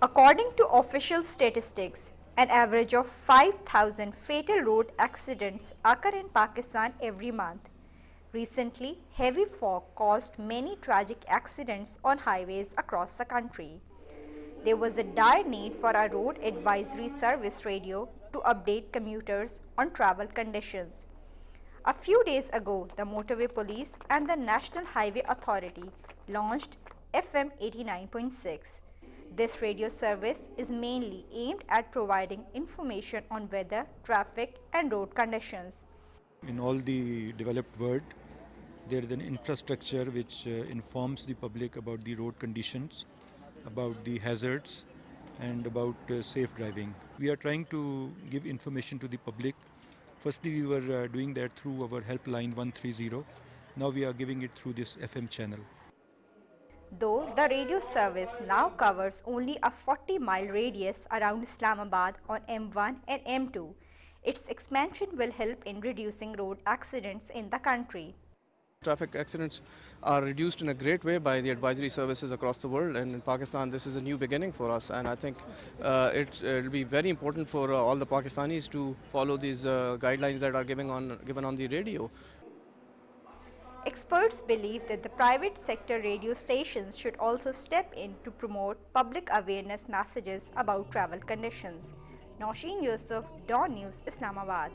According to official statistics, an average of 5,000 fatal road accidents occur in Pakistan every month. Recently, heavy fog caused many tragic accidents on highways across the country. There was a dire need for a road advisory service radio to update commuters on travel conditions. A few days ago, the Motorway Police and the National Highway Authority launched FM 89.6. This radio service is mainly aimed at providing information on weather, traffic, and road conditions. In all the developed world, there is an infrastructure which informs the public about the road conditions, about the hazards, and about safe driving. We are trying to give information to the public. Firstly, we were doing that through our helpline 130. Now we are giving it through this FM channel. Though the radio service now covers only a 40-mile radius around Islamabad on M1 and M2, its expansion will help in reducing road accidents in the country. Traffic accidents are reduced in a great way by the advisory services across the world, and in Pakistan this is a new beginning for us, and I think it'll be very important for all the Pakistanis to follow these guidelines that are given on the radio. Experts believe that the private sector radio stations should also step in to promote public awareness messages about travel conditions. Nausheen Yusuf, Dawn News, Islamabad.